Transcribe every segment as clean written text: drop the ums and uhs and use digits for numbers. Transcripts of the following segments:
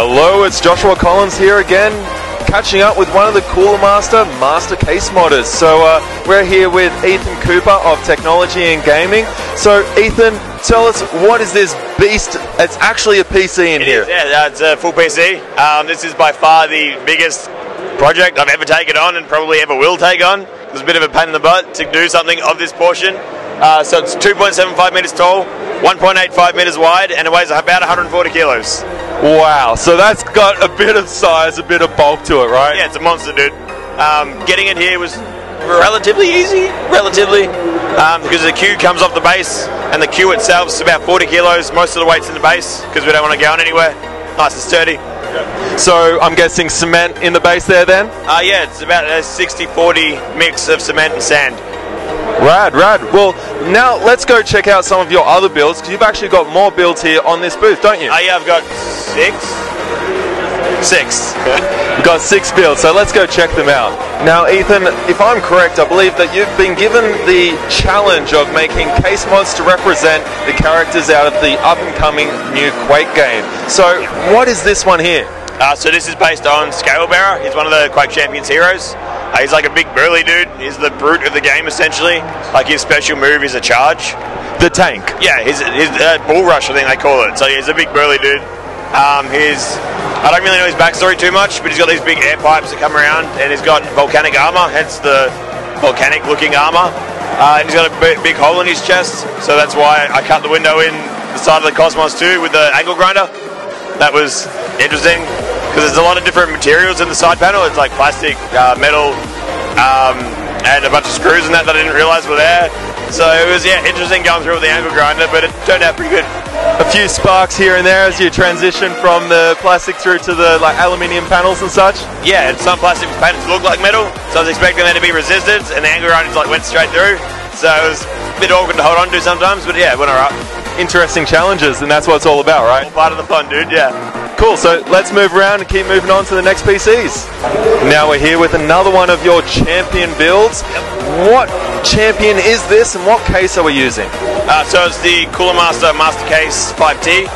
Hello, it's Joshua Collins here again, catching up with one of the Cooler Master case modders. So we're here with Ethan Cooper of Technology and Gaming. So Ethan, tell us, what is this beast? It's actually a PC in here. Yeah, it's a full PC. This is by far the biggest project I've ever taken on and probably ever will take on. It was a bit of a pain in the butt to do something of this portion. So it's 2.75 meters tall, 1.85 meters wide, and it weighs about 140 kilos. Wow, so that's got a bit of size, a bit of bulk to it, right? Yeah, it's a monster, dude. Getting it here was relatively easy, because the queue comes off the base, and the queue itself is about 40 kilos. Most of the weight's in the base, because we don't want to go on anywhere. Nice and sturdy. So I'm guessing cement in the base there then? Yeah, it's about a 60-40 mix of cement and sand. Rad. Well, now let's go check out some of your other builds, because you've actually got more builds here on this booth, don't you? Yeah, I've got six. We've got 6 builds, so let's go check them out. Now, Ethan, if I'm correct, I believe that you've been given the challenge of making case mods to represent the characters out of the up-and-coming new Quake game. So, what is this one here? So this is based on Scalebearer. He's one of the Quake Champions heroes. He's like a big burly dude. He's the brute of the game, essentially. Like, his special move is a charge. The tank? Yeah, his bull rush, I think they call it. So he's a big burly dude. I don't really know his backstory too much, but he's got these big air pipes that come around, and he's got volcanic armor, hence the volcanic looking armor. And he's got a big hole in his chest, so that's why I cut the window in the side of the Cosmos 2 with the angle grinder. That was interesting, because there's a lot of different materials in the side panel. It's like plastic, metal, and a bunch of screws and that I didn't realize were there. So it was, yeah, interesting going through with the angle grinder, but it turned out pretty good. A few sparks here and there as you transition from the plastic through to the aluminium panels and such? Yeah, and some plastic was painted to look like metal, so I was expecting there to be resistance, and the angle grinder went straight through. So it was a bit awkward to hold on to sometimes, but yeah, it went alright. Interesting challenges, and that's what it's all about, right? All part of the fun, dude, yeah. Cool, so let's move around and keep moving on to the next PCs. Now we're here with another one of your champion builds. What champion is this, and what case are we using? So it's the Cooler Master Case 5T,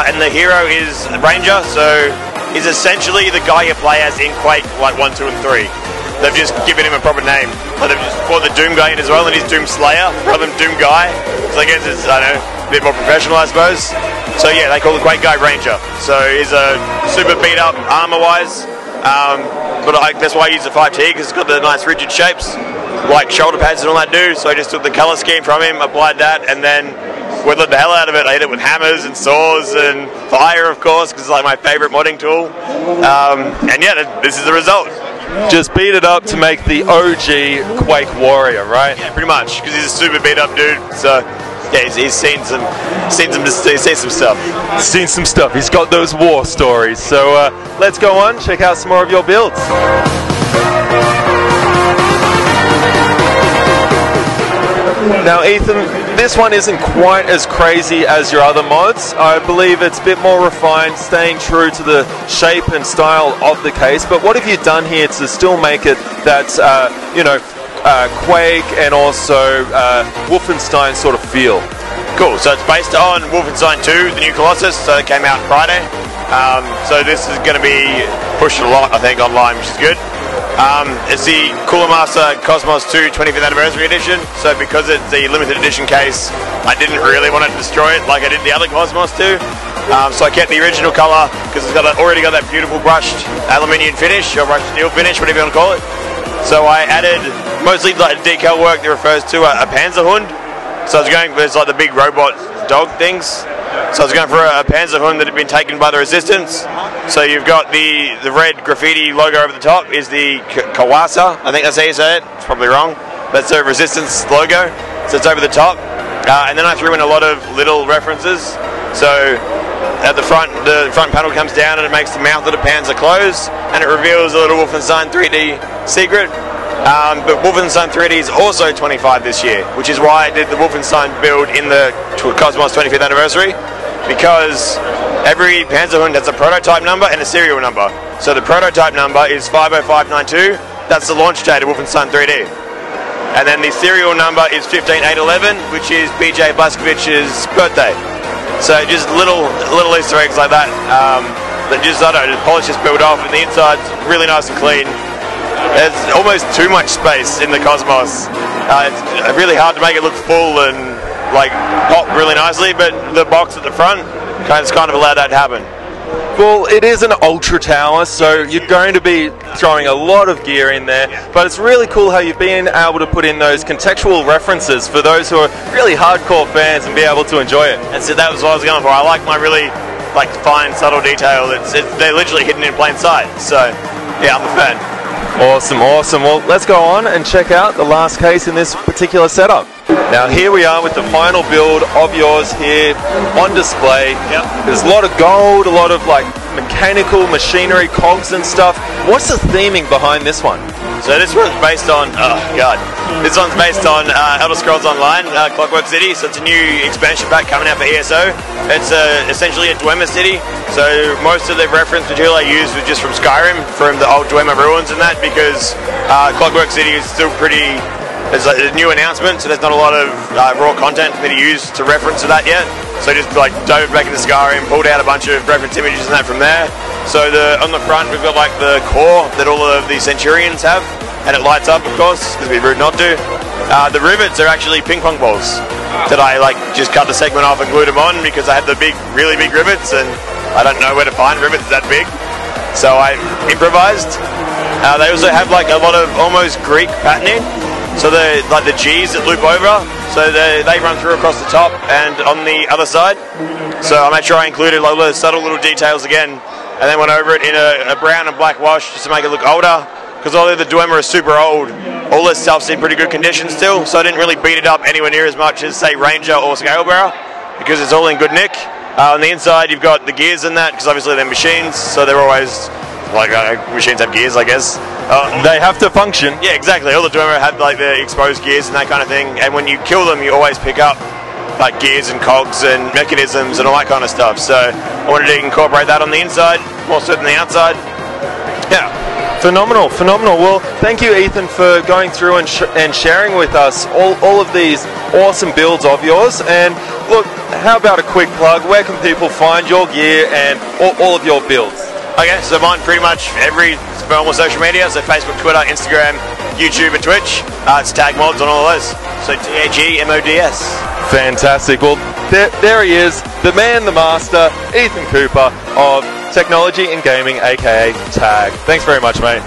and the hero is Ranger, so he's essentially the guy you play as in Quake, like 1, 2, and 3. They've just given him a proper name. Like, they've just brought the Doom guy in as well, and he's Doom Slayer rather than Doom Guy. So I guess it's, I don't know, a bit more professional, I suppose. So yeah, they call the Quake guy Ranger. So he's a super beat up armor-wise, but that's why I use the 5T, because it's got the nice rigid shapes, like shoulder pads and all that do. So I just took the color scheme from him, applied that, and then whittled the hell out of it. I hit it with hammers and saws and fire, of course, because it's like my favorite modding tool. And yeah, this is the result. Just beat it up to make the OG Quake warrior, right? Yeah, pretty much, because he's a super beat up dude. So yeah, he's seen some stuff. Seen some stuff. He's got those war stories. So let's go on, check out some more of your builds. Now, Ethan, this one isn't quite as crazy as your other mods. I believe it's a bit more refined, staying true to the shape and style of the case. But what have you done here to still make it that, Quake and also Wolfenstein sort of feel? Cool, so it's based on Wolfenstein 2, the new Colossus, so it came out Friday. So this is going to be pushed a lot, I think, online, which is good. It's the Cooler Master Cosmos 2 25th Anniversary Edition, so because it's the limited edition case, I didn't really want to destroy it like I did the other Cosmos 2. So I kept the original colour, because it's already got that beautiful brushed aluminium finish, or brushed steel finish, whatever you want to call it. So I added mostly like decal work that refers to a Panzerhund. So I was going for like the big robot dog things. So I was going for a Panzerhund that had been taken by the Resistance. So you've got the red graffiti logo over the top is the Kawasa. I think that's how you say it. It's probably wrong. That's the Resistance logo. So it's over the top. And then I threw in a lot of little references. So at the front panel comes down and it makes the mouth of the Panzer close, and it reveals a little Wolfenstein 3D secret. But Wolfenstein 3D is also 25 this year, which is why I did the Wolfenstein build in the Cosmos 25th anniversary, because every Panzerhund has a prototype number and a serial number. So the prototype number is 50592, that's the launch date of Wolfenstein 3D. And then the serial number is 15811, which is BJ Blazkowicz's birthday. So just little Easter eggs like that. that just, I don't know, the polish is built off, and the inside's really nice and clean. There's almost too much space in the Cosmos. It's really hard to make it look full and like pop really nicely, but the box at the front kind of allowed that to happen. Well, it is an ultra tower, so you're going to be throwing a lot of gear in there, but it's really cool how you've been able to put in those contextual references for those who are really hardcore fans and be able to enjoy it. And so that was what I was going for. I like my really fine, subtle detail. They're literally hidden in plain sight. So, yeah, I'm a fan. Awesome, awesome. Well, let's go on and check out the last case in this particular setup. Now here we are with the final build of yours here on display. Yep. There's a lot of gold, a lot of mechanical machinery, cogs and stuff. What's the theming behind this one? So this one's based on, this one's based on Elder Scrolls Online, Clockwork City. So it's a new expansion pack coming out for ESO. It's essentially a Dwemer city. So most of the reference material I used was just from Skyrim, from the old Dwemer ruins and that, because Clockwork City is still pretty. There's a new announcement, so there's not a lot of raw content for me to use to reference to that yet. So just dove back into Skyrim, pulled out a bunch of reference images and that from there. So on the front we've got the core that all of the Centurions have, and it lights up, of course, because it'd be rude not to. The rivets are actually ping pong balls that I just cut the segment off and glued them on because I had the really big rivets, and I don't know where to find rivets that big. So I improvised. They also have a lot of almost Greek patterning. So the G's that loop over, so they run through across the top and on the other side. So I made sure I included all those subtle little details again, and then went over it in a brown and black wash just to make it look older. Because although the Dwemer is super old, all this stuff's in pretty good condition still, so I didn't really beat it up anywhere near as much as, say, Ranger or Scalebearer, because it's all in good nick. On the inside you've got the gears in that, because obviously they're machines, so they're always, machines have gears, I guess. They have to function. Yeah, exactly. All the Dwemer have the exposed gears and that kind of thing, and when you kill them you always pick up gears and cogs and mechanisms and all that kind of stuff. So I wanted to incorporate that on the inside more so than the outside. Yeah. Phenomenal, phenomenal. Well, thank you, Ethan, for going through and sharing with us all of these awesome builds of yours. And look, how about a quick plug? Where can people find your gear and all of your builds? Okay, so mine pretty much every normal social media, so Facebook, Twitter, Instagram, YouTube and Twitch. It's tag mods on all of those. So TAGMODS. Fantastic. Well, there he is, the man, the master, Ethan Cooper of Technology and Gaming, aka TAG. Thanks very much, mate.